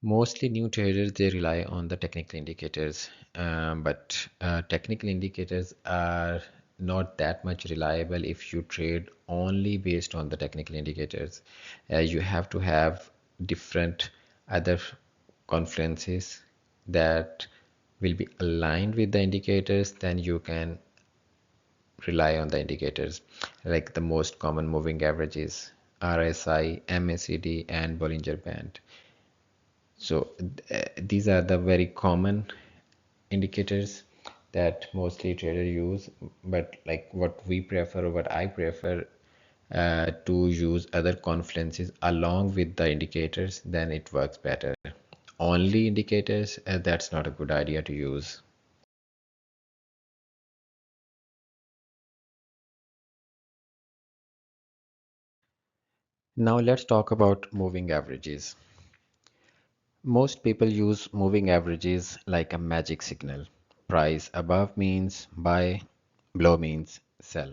Mostly new traders, they rely on the technical indicators, but technical indicators are not that much reliable if you trade only based on the technical indicators. You have to have different other confluences that will be aligned with the indicators, then you can rely on the indicators like the most common moving averages, RSI, MACD, and Bollinger Band. So these are the very common indicators that mostly traders use, but like what we prefer, or what I prefer, to use other confluences along with the indicators, then it works better. Only indicators, that's not a good idea to use. Now let's talk about moving averages. Most people use moving averages like a magic signal. Price above means buy, below means sell.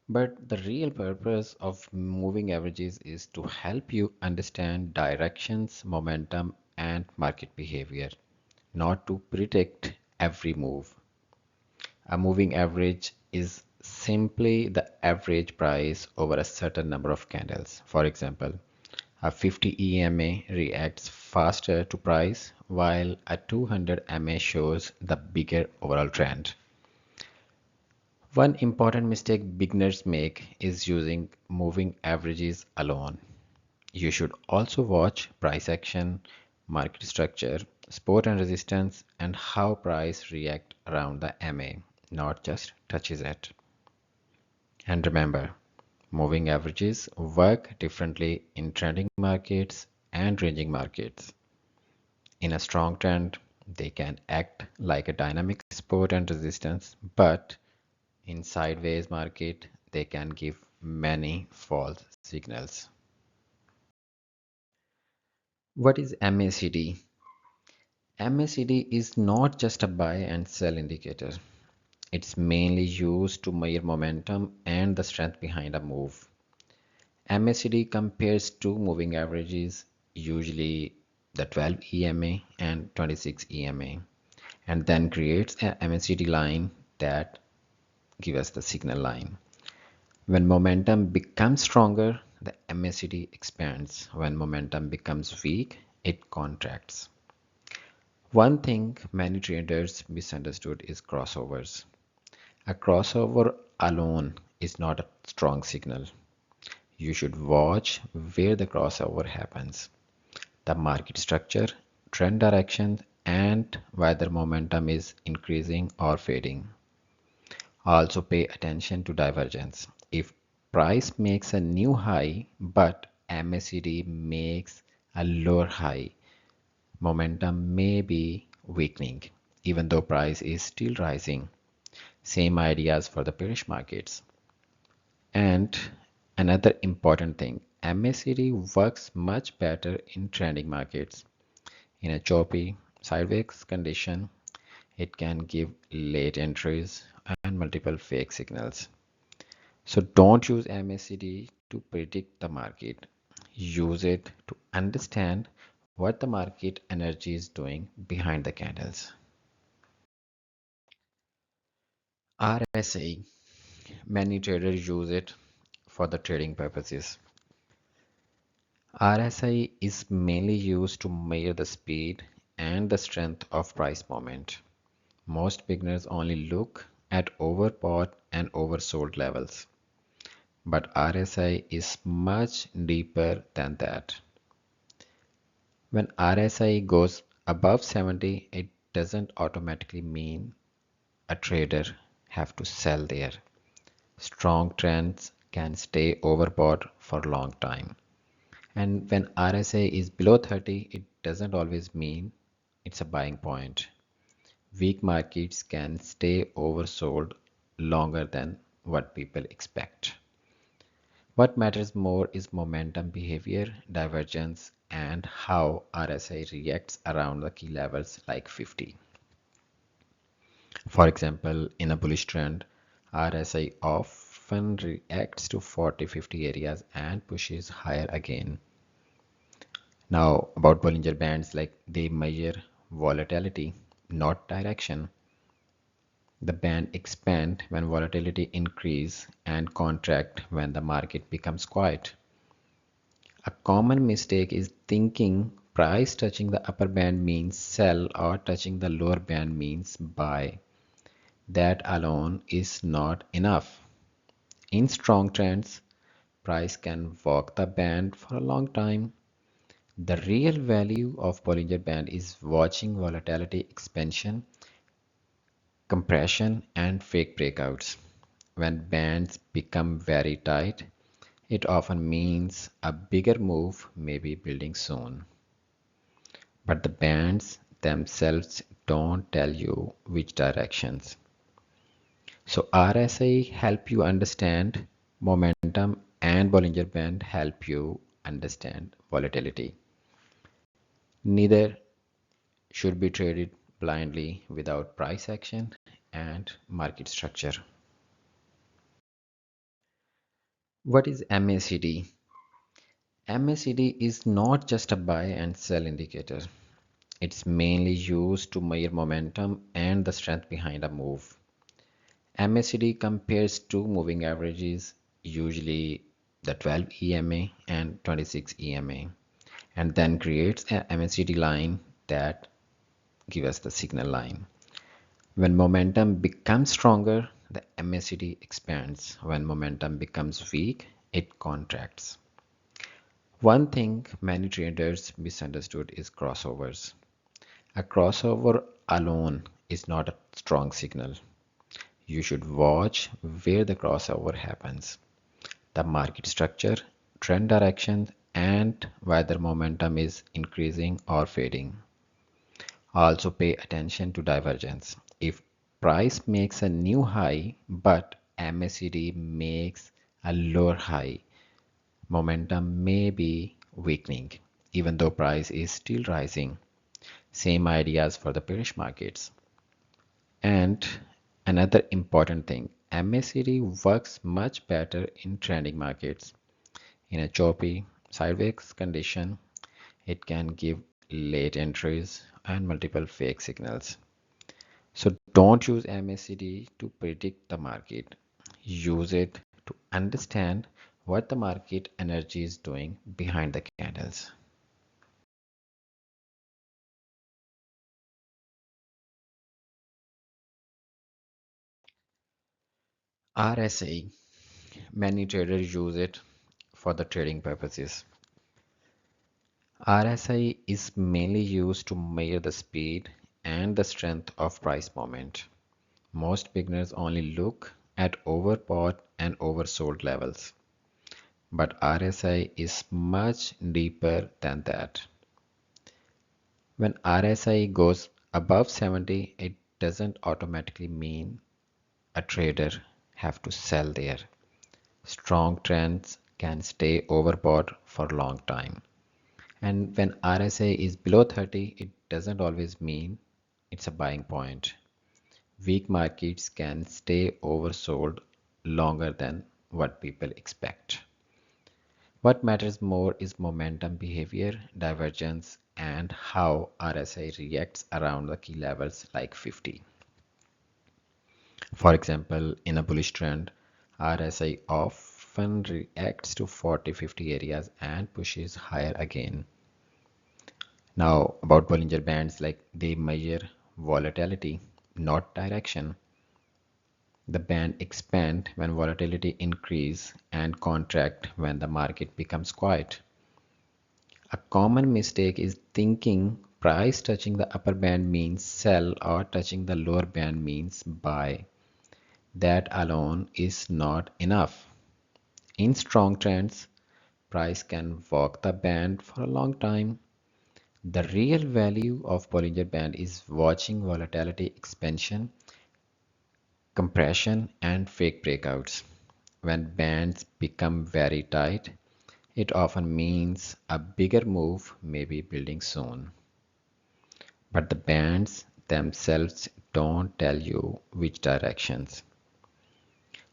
But the real purpose of moving averages is to help you understand directions, momentum, and market behavior, not to predict every move. A moving average is simply the average price over a certain number of candles. For example, a 50 EMA reacts faster to price while a 200 MA shows the bigger overall trend. One important mistake beginners make is using moving averages alone. You should also watch price action, market structure, support and resistance, and how price react around the MA, not just touches it. And remember, moving averages work differently in trending markets and ranging markets. In a strong trend, they can act like a dynamic support and resistance, but in sideways market, they can give many false signals. What is MACD? MACD is not just a buy and sell indicator. It's mainly used to measure momentum and the strength behind a move. MACD compares two moving averages, usually the 12 EMA and 26 EMA, and then creates a MACD line that gives us the signal line. When momentum becomes stronger, the MACD expands. When momentum becomes weak, it contracts. One thing many traders misunderstood is crossovers. A crossover alone is not a strong signal. You should watch where the crossover happens, the market structure, trend direction, and whether momentum is increasing or fading. Also pay attention to divergence. If price makes a new high but MACD makes a lower high, momentum may be weakening even though price is still rising. Same ideas for the bearish markets. And another important thing, MACD works much better in trending markets. In a choppy sideways condition, it can give late entries and multiple fake signals. So don't use MACD to predict the market. Use it to understand what the market energy is doing behind the candles. RSI. Many traders use it for the trading purposes. RSI is mainly used to measure the speed and the strength of price movement. Most beginners only look at overbought and oversold levels, but RSI is much deeper than that. When RSI goes above 70, it doesn't automatically mean a trader have to sell there. Strong trends can stay overbought for a long time. And when RSI is below 30, it doesn't always mean it's a buying point. Weak markets can stay oversold longer than what people expect. What matters more is momentum behavior, divergence, and how RSI reacts around the key levels like 50. For example, in a bullish trend, RSI often reacts to 40-50 areas and pushes higher again. Now, about Bollinger Bands, like they measure volatility, not direction. The band expand when volatility increase and contract when the market becomes quiet. A common mistake is thinking price touching the upper band means sell or touching the lower band means buy. That alone is not enough. In strong trends, price can walk the band for a long time. The real value of Bollinger Band is watching volatility expansion, compression, and fake breakouts. When bands become very tight, it often means a bigger move may be building soon. But the bands themselves don't tell you which directions. So RSI help you understand momentum and Bollinger Band help you understand volatility. Neither should be traded blindly without price action and market structure. What is MACD? MACD is not just a buy and sell indicator. It's mainly used to measure momentum and the strength behind a move. MACD compares two moving averages, usually the 12 EMA and 26 EMA, and then creates a MACD line that gives us the signal line. When momentum becomes stronger, the MACD expands. When momentum becomes weak, it contracts. One thing many traders misunderstood is crossovers. A crossover alone is not a strong signal. You should watch where the crossover happens, the market structure, trend direction, and whether momentum is increasing or fading. Also pay attention to divergence. If price makes a new high but MACD makes a lower high, momentum may be weakening even though price is still rising. Same ideas for the bearish markets. And another important thing, MACD works much better in trending markets. In a choppy sideways condition, it can give late entries and multiple fake signals. So don't use MACD to predict the market. Use it to understand what the market energy is doing behind the candles. RSI, many traders use it for the trading purposes. RSI is mainly used to measure the speed and the strength of price movement. Most beginners only look at overbought and oversold levels, but RSI is much deeper than that. When RSI goes above 70, it doesn't automatically mean a trader have to sell there. Strong trends can stay overbought for a long time. And when RSI is below 30, it doesn't always mean it's a buying point. Weak markets can stay oversold longer than what people expect. What matters more is momentum behavior, divergence, and how RSI reacts around the key levels like 50. For example, in a bullish trend, RSI often reacts to 40-50 areas and pushes higher again. Now, about Bollinger Bands, like they measure volatility, not direction. The band expand when volatility increase and contract when the market becomes quiet. A common mistake is thinking price touching the upper band means sell or touching the lower band means buy. That alone is not enough. In strong trends, price can walk the band for a long time. The real value of Bollinger Band is watching volatility expansion, compression, and fake breakouts. When bands become very tight, it often means a bigger move may be building soon. But the bands themselves don't tell you which directions.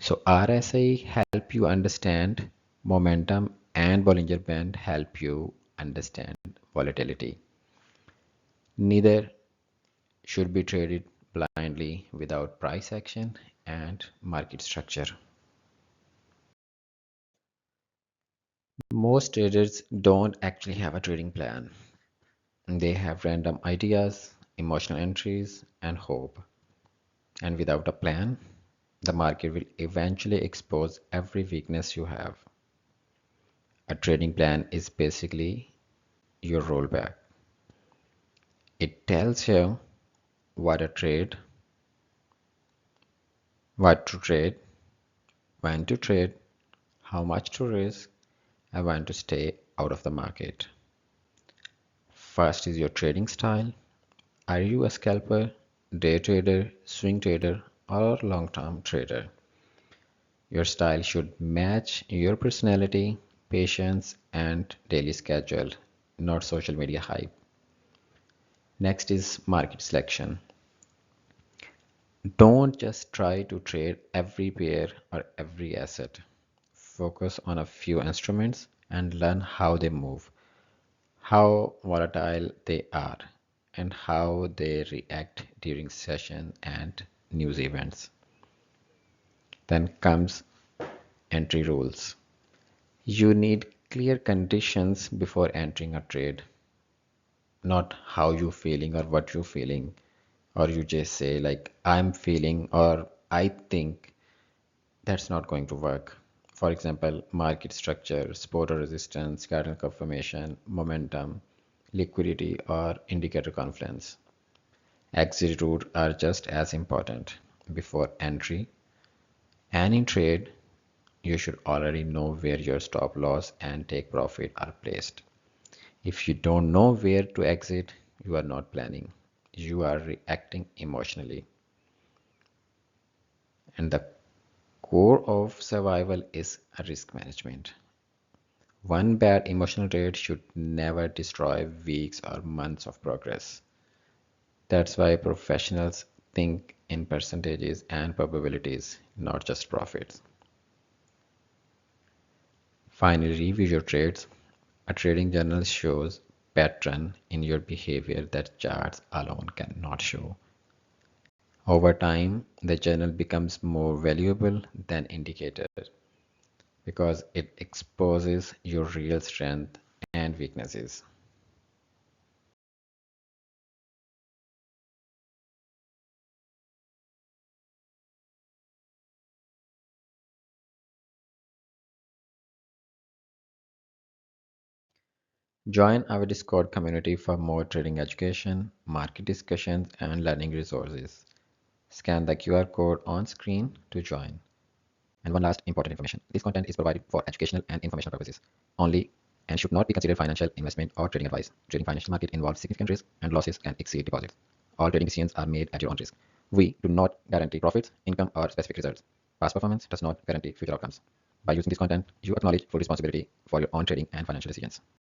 So RSI help you understand momentum and Bollinger Band help you understand volatility. Neither should be traded blindly without price action and market structure. Most traders don't actually have a trading plan. They have random ideas, emotional entries, and hope. And without a plan, the market will eventually expose every weakness you have. A trading plan is basically your rollback. It tells you what to trade, what to trade, when to trade, how much to risk, and when to stay out of the market. First is your trading style. Are you a scalper, day trader, swing trader, or long term trader? Your style should match your personality, patience, and daily schedule, not social media hype. Next is market selection. Don't just try to trade every pair or every asset. Focus on a few instruments and learn how they move, how volatile they are, and how they react during session and news events. Then comes entry rules. You need clear conditions before entering a trade, not how you feeling or what you feeling, or you just say like I'm feeling or I think. That's not going to work. For example, market structure, support or resistance, candle confirmation, momentum, liquidity, or indicator confluence. Exit route are just as important. Before entry, any trade, you should already know where your stop loss and take profit are placed. If you don't know where to exit, you are not planning. You are reacting emotionally. And the core of survival is risk management. One bad emotional trade should never destroy weeks or months of progress. That's why professionals think in percentages and probabilities, not just profits. Finally, review your trades. A trading journal shows pattern in your behavior that charts alone cannot show. Over time, the journal becomes more valuable than indicator because it exposes your real strength and weaknesses. Join our Discord community for more trading education, market discussions, and learning resources. Scan the QR code on screen to join. And one last important information. This content is provided for educational and informational purposes only and should not be considered financial, investment, or trading advice. Trading financial market involves significant risk and losses can exceed deposits. All trading decisions are made at your own risk. We do not guarantee profits, income, or specific results. Past performance does not guarantee future outcomes. By using this content, you acknowledge full responsibility for your own trading and financial decisions.